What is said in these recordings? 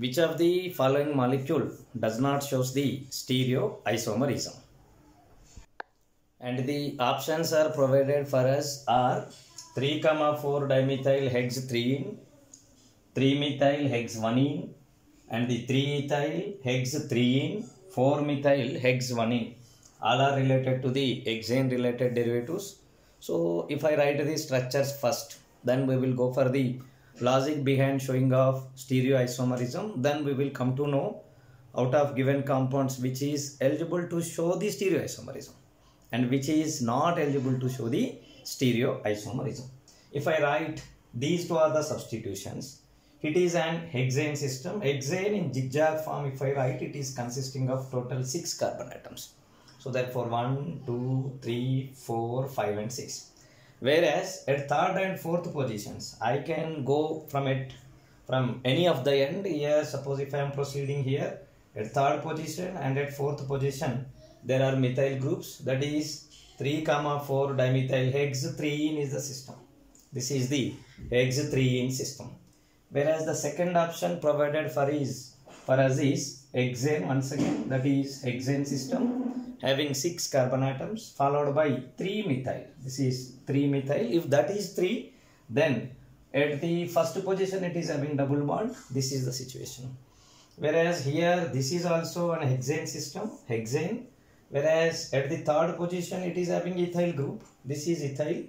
Which of the following molecule does not shows the stereoisomerism? And the options are provided for us are 3,4 dimethyl hex 3-ene, 3-methyl hex 1-ene, and the 3-ethyl hex 3-ene, 4-methyl hex 1-ene. All are related to the hexane related derivatives. So if I write the structures first, then we will go for the logic behind showing of stereoisomerism. Then we will come to know out of given compounds which is eligible to show the stereoisomerism and which is not eligible to show the stereoisomerism. If I write these two are the substitutions, it is an hexane system. Hexane in zigzag form, if I write, it is consisting of total 6 carbon atoms. So therefore 1, 2, 3, 4, 5 and 6. Whereas at third and fourth positions, I can go from any of the end. Here, suppose if I am proceeding here at third position and at fourth position, there are methyl groups, that is 3,4 dimethyl hex 3-ene is the system. This is the hex 3-ene system. Whereas the second option provided for us is hexane once again, that is hexane system having 6 carbon atoms followed by 3-methyl. This is 3-methyl. If that is 3, then at the first position it is having double bond. This is the situation. Whereas here this is also an hexane system, hexane. Whereas at the third position it is having ethyl group. This is ethyl.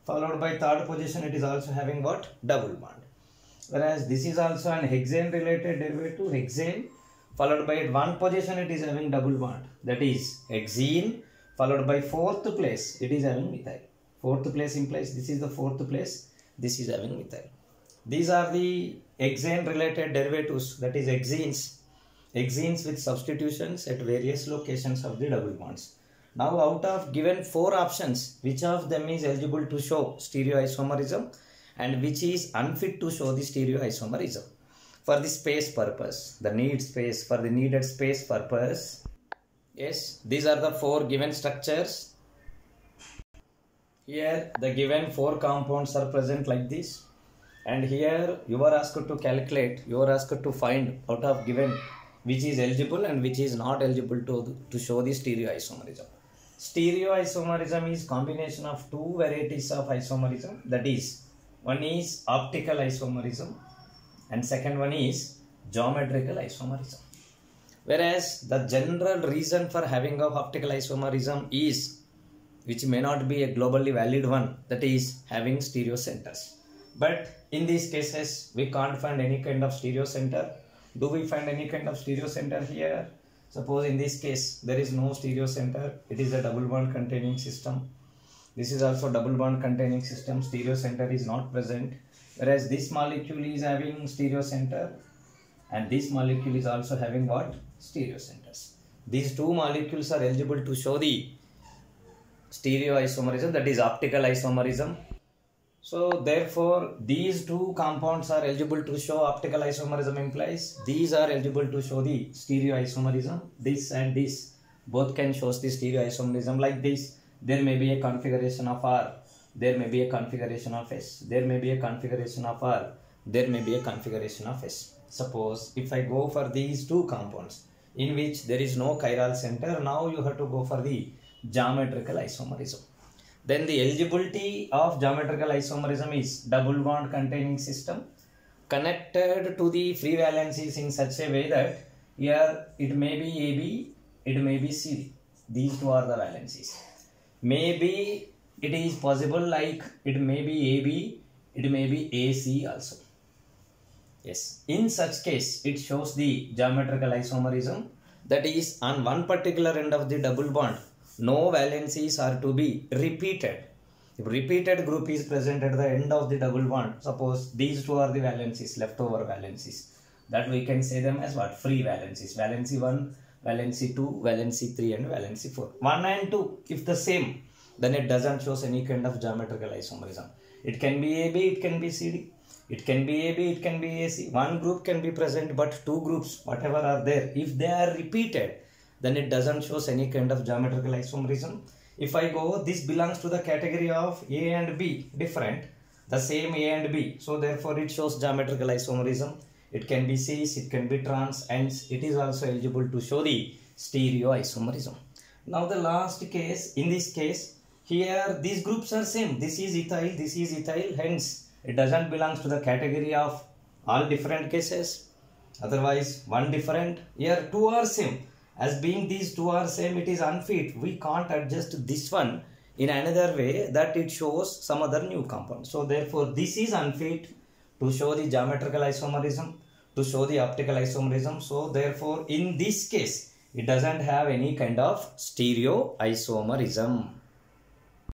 Followed by third position it is also having what? Double bond. Whereas this is also an hexane related derivative, hexane. Followed by at one position it is having double bond. That is hexene. Followed by fourth place it is having methyl. Fourth place implies this is the fourth place. This is having methyl. These are the hexane related derivatives, that is hexenes. Hexenes with substitutions at various locations of the double bonds. Now out of given 4 options, which of them is eligible to show stereoisomerism and which is unfit to show the stereoisomerism? For the space purpose, the needed space purpose, yes, these are the 4 given structures. Here the given 4 compounds are present like this, and here you are asked to calculate, you are asked to find out of given which is eligible and which is not eligible to show the stereoisomerism. Stereoisomerism is combination of 2 varieties of isomerism, that is, one is optical isomerism and second one is geometrical isomerism. Whereas the general reason for having of optical isomerism is, which may not be a globally valid one, that is having stereo centers. But in these cases we can't find any kind of stereo center. Do we find any kind of stereo center here? Suppose in this case there is no stereo center, it is a double bond containing system. This is also double bond containing system, stereo center is not present. Whereas this molecule is having stereo center and this molecule is also having what? Stereo centers. These 2 molecules are eligible to show the stereoisomerism, that is optical isomerism. So therefore these 2 compounds are eligible to show optical isomerism, implies these are eligible to show the stereoisomerism. This and this both can show the stereoisomerism like this. There may be a configuration of R, there may be a configuration of S, there may be a configuration of R, there may be a configuration of S. Suppose if I go for these 2 compounds in which there is no chiral center, now you have to go for the geometrical isomerism. Then the eligibility of geometrical isomerism is double bond containing system connected to the free valencies in such a way that here it may be AB, it may be CD. These 2 are the valencies. Maybe it is possible like it may be AB, it may be AC also. Yes, in such case it shows the geometrical isomerism, that is on one particular end of the double bond no valencies are to be repeated. If repeated group is present at the end of the double bond, suppose these 2 are the valencies, leftover valencies, that we can say them as what? Free valencies. Valency 1, valency 2, valency 3 and valency 4. 1 and 2 if the same, then it doesn't show any kind of geometrical isomerism. It can be AB, it can be CD. It can be AB, it can be AC. One group can be present, but 2 groups, whatever are there, if they are repeated, then it doesn't show any kind of geometrical isomerism. If I go, this belongs to the category of A and B, different, the same A and B. So therefore it shows geometrical isomerism. it can be cis, it can be trans, and it is also eligible to show the stereoisomerism. Now the last case, in this case, here these groups are same. This is ethyl, this is ethyl, hence it doesn't belong to the category of all different cases. Otherwise, one different. Here two are same. As being these two are same, it is unfit. We can't adjust this one in another way that it shows some other new compound. So therefore, this is unfit to show the geometrical isomerism, to show the optical isomerism. So therefore, in this case, it doesn't have any kind of stereoisomerism.